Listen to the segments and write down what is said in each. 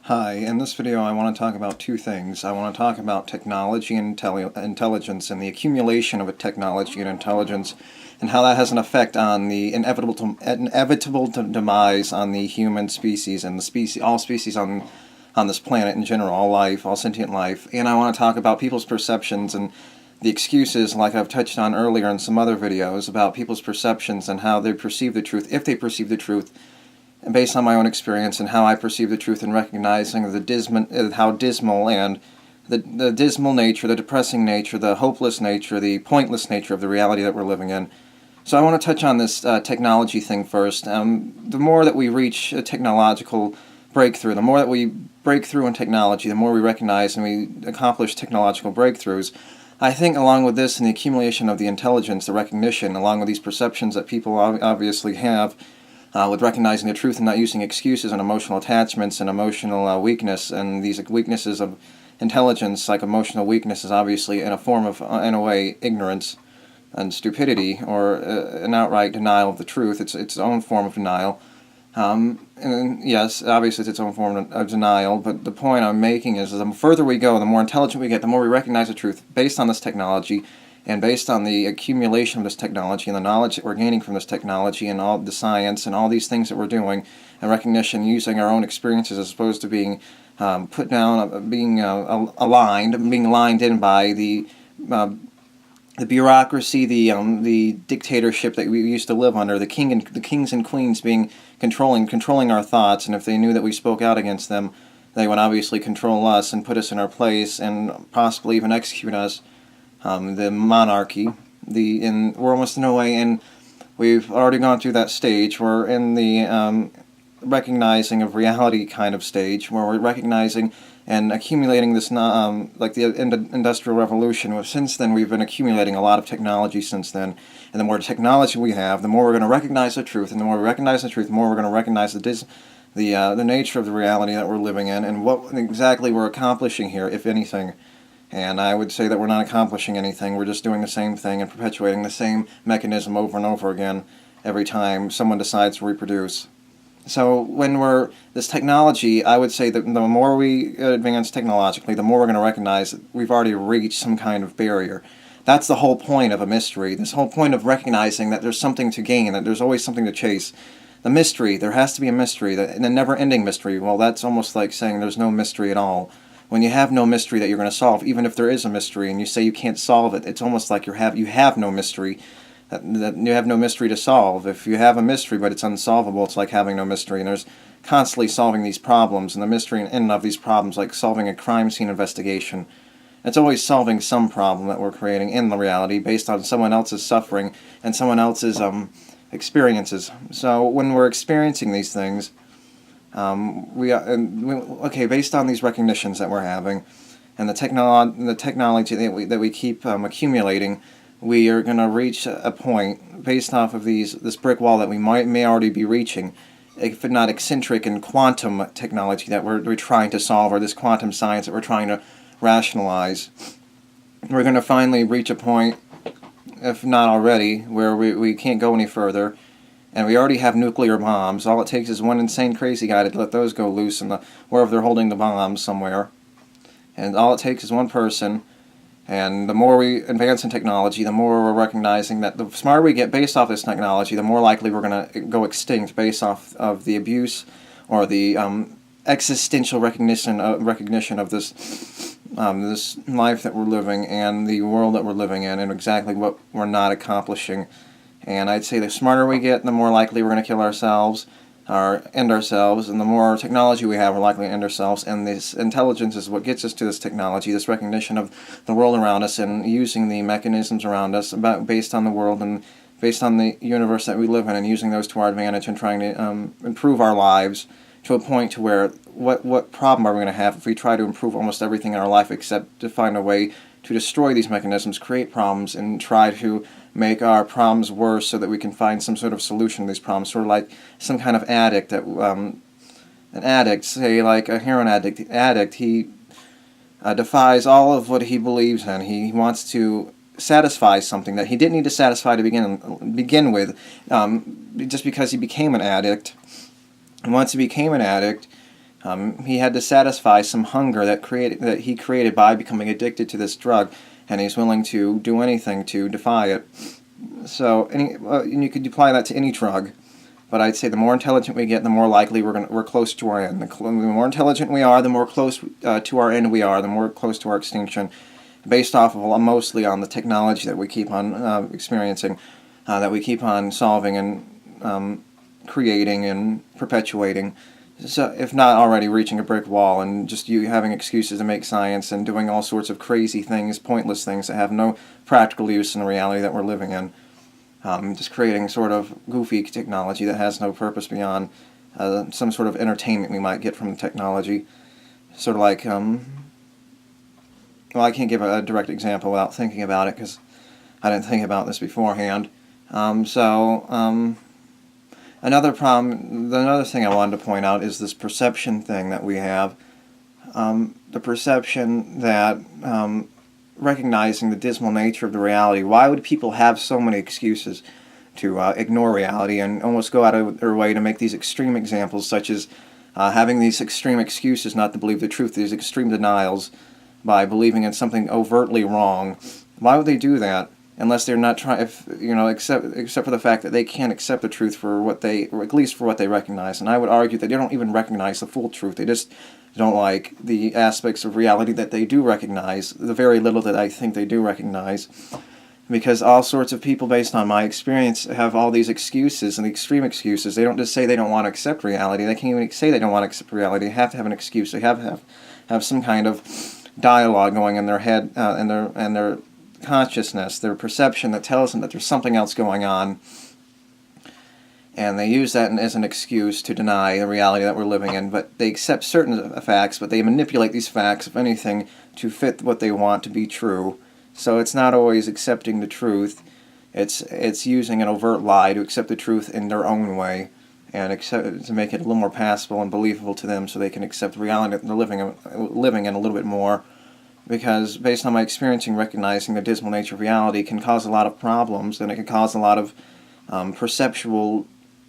Hi, in this video I want to talk about two things. I want to talk about technology and intelligence and the accumulation of a technology and intelligence and how that has an effect on the inevitable demise on the human species and all species on this planet in general, all life, all sentient life. And I want to talk about people's perceptions and the excuses, like I've touched on earlier in some other videos, about people's perceptions and how they perceive the truth, if they perceive the truth, and based on my own experience and how I perceive the truth and recognizing how dismal and the dismal nature, the depressing nature, the hopeless nature, the pointless nature of the reality that we're living in. So I want to touch on this technology thing first. The more that we reach a technological breakthrough, the more that we break through in technology, the more we recognize and we accomplish technological breakthroughs. I think along with this and the accumulation of the intelligence, the recognition, along with these perceptions that people obviously have, with recognizing the truth and not using excuses and emotional attachments and emotional weakness, and these weaknesses of intelligence, like emotional weakness, is obviously in a form of, in a way, ignorance and stupidity, or an outright denial of the truth. It's its own form of denial. And yes, obviously it's its own form of denial, but the point I'm making is the further we go, the more intelligent we get, the more we recognize the truth based on this technology, and based on the accumulation of this technology and the knowledge that we're gaining from this technology and all the science and all these things that we're doing, and recognition using our own experiences as opposed to being put down, being aligned, being lined in by the bureaucracy, the dictatorship that we used to live under, the kings and queens being controlling our thoughts, and if they knew that we spoke out against them, they would obviously control us and put us in our place and possibly even execute us. The monarchy, we're almost in a way, and we've already gone through that stage. We're in the recognizing of reality kind of stage, where we're recognizing and accumulating this, like the Industrial Revolution. Since then, we've been accumulating a lot of technology since then, and the more technology we have, the more we're going to recognize the truth, and the more we recognize the truth, the more we're going to recognize the nature of the reality that we're living in, and what exactly we're accomplishing here, if anything. And I would say that we're not accomplishing anything. We're just doing the same thing and perpetuating the same mechanism over and over again every time someone decides to reproduce. So when this technology, I would say that the more we advance technologically, the more we're going to recognize that we've already reached some kind of barrier. That's the whole point of a mystery. This whole point of recognizing that there's something to gain, that there's always something to chase. The mystery, there has to be a mystery, the never-ending mystery. Well, that's almost like saying there's no mystery at all. When you have no mystery that you're going to solve, even if there is a mystery, and you say you can't solve it, it's almost like you have no mystery, that you have no mystery to solve. If you have a mystery but it's unsolvable, it's like having no mystery, and there's constantly solving these problems, and the mystery in and of these problems, like solving a crime scene investigation, it's always solving some problem that we're creating in the reality based on someone else's suffering and someone else's experiences. So when we're experiencing these things, based on these recognitions that we're having, and the technology that we keep accumulating, we are going to reach a point based off of this brick wall that we may already be reaching, if not eccentric and quantum technology that we're trying to solve, or this quantum science that we're trying to rationalize. We're going to finally reach a point, if not already, where we can't go any further. And we already have nuclear bombs. All it takes is one insane crazy guy to let those go loose wherever they're holding the bombs somewhere. And all it takes is one person. And the more we advance in technology, the more we're recognizing that the smarter we get based off this technology, the more likely we're going to go extinct based off of the abuse or the existential recognition of this life that we're living and the world that we're living in, and exactly what we're not accomplishing. And I'd say the smarter we get, the more likely we're going to kill ourselves or end ourselves, and the more technology we have, we're likely to end ourselves. And this intelligence is what gets us to this technology, this recognition of the world around us, and using the mechanisms around us based on the world and based on the universe that we live in, and using those to our advantage and trying to improve our lives to a point to where what problem are we going to have if we try to improve almost everything in our life except to find a way to destroy these mechanisms, create problems, and try to make our problems worse so that we can find some sort of solution to these problems. Sort of like some kind of addict, an addict, say like a heroin addict, he defies all of what he believes in. He wants to satisfy something that he didn't need to satisfy to begin with, just because he became an addict. And once he became an addict, He had to satisfy some hunger that he created by becoming addicted to this drug, and he's willing to do anything to defy it. So, and you could apply that to any drug. But I'd say the more intelligent we get, the more likely we're close to our end. The more intelligent we are, the more close to our end we are, the more close to our extinction, based off of mostly on the technology that we keep on experiencing, that we keep on solving and creating and perpetuating. So, if not already reaching a brick wall and just you having excuses to make science and doing all sorts of crazy things, pointless things that have no practical use in the reality that we're living in. Just creating sort of goofy technology that has no purpose beyond some sort of entertainment we might get from the technology. Sort of like, well, I can't give a direct example without thinking about it because I didn't think about this beforehand. Another problem, another thing I wanted to point out is this perception thing that we have. The perception that recognizing the dismal nature of the reality. Why would people have so many excuses to ignore reality and almost go out of their way to make these extreme examples, such as having these extreme excuses not to believe the truth, these extreme denials by believing in something overtly wrong? Why would they do that unless they're not trying, except for the fact that they can't accept the truth for what they, or at least for what they recognize? And I would argue that they don't even recognize the full truth. They just don't like the aspects of reality that they do recognize, the very little that I think they do recognize. Because all sorts of people, based on my experience, have all these excuses, and extreme excuses. They don't just say they don't want to accept reality. They can't even say they don't want to accept reality. They have to have an excuse. They have some kind of dialogue going in their head, and their consciousness, their perception that tells them that there's something else going on. And they use that as an excuse to deny the reality that we're living in. But they accept certain facts, but they manipulate these facts, if anything, to fit what they want to be true. So it's not always accepting the truth. It's using an overt lie to accept the truth in their own way, and to make it a little more passable and believable to them, so they can accept the reality that they're living in a little bit more. Because based on my experience, recognizing the dismal nature of reality can cause a lot of problems, and it can cause a lot of perceptual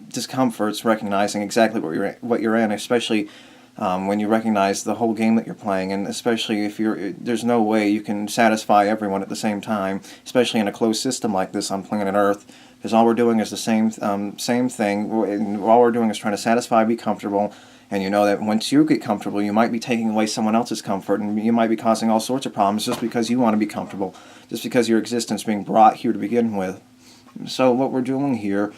discomforts, recognizing exactly what you're in, especially when you recognize the whole game that you're playing, and especially if there's no way you can satisfy everyone at the same time, especially in a closed system like this on planet Earth, because all we're doing is the same thing, and all we're doing is trying to satisfy, be comfortable, and you know that once you get comfortable, you might be taking away someone else's comfort, and you might be causing all sorts of problems just because you want to be comfortable, just because your existence being brought here to begin with. So what we're doing here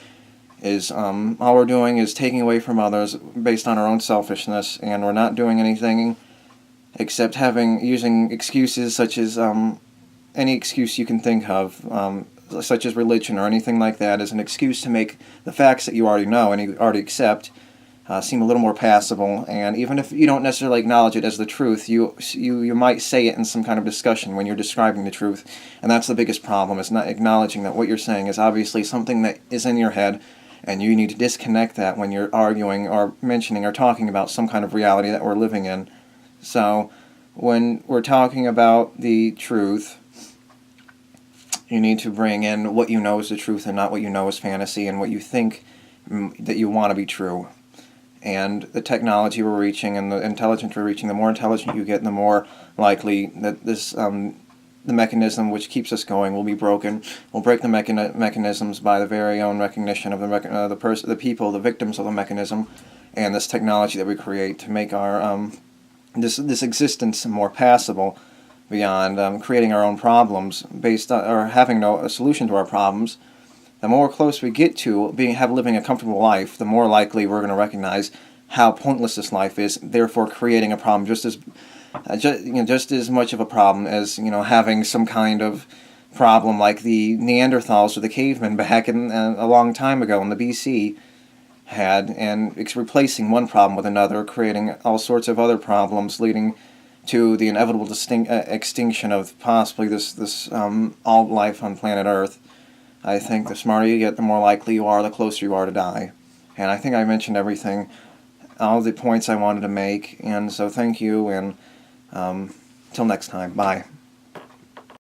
is all we're doing is taking away from others based on our own selfishness, and we're not doing anything except using excuses such as any excuse you can think of, such as religion or anything like that, as an excuse to make the facts that you already know and you already accept seem a little more passable. And even if you don't necessarily acknowledge it as the truth, you might say it in some kind of discussion when you're describing the truth. And that's the biggest problem, is not acknowledging that what you're saying is obviously something that is in your head, and you need to disconnect that when you're arguing or mentioning or talking about some kind of reality that we're living in. So when we're talking about the truth, you need to bring in what you know is the truth and not what you know is fantasy and what you think that you want to be true. And the technology we're reaching and the intelligence we're reaching, the more intelligent you get, the more likely that this the mechanism which keeps us going will be broken. We'll break the mechanisms by the very own recognition of the people, the victims of the mechanism, and this technology that we create to make our this existence more passable, beyond creating our own problems based on, or having no solution to our problems. The more close we get to living a comfortable life, the more likely we're going to recognize how pointless this life is, therefore creating a problem just as much of a problem as having some kind of problem like the Neanderthals or the cavemen back in a long time ago in the BC had, and it's replacing one problem with another, creating all sorts of other problems, leading to the inevitable extinction of possibly this all life on planet Earth. I think the smarter you get, the more likely you are, the closer you are to die. And I think I mentioned everything, all the points I wanted to make, and so thank you, and till next time, bye.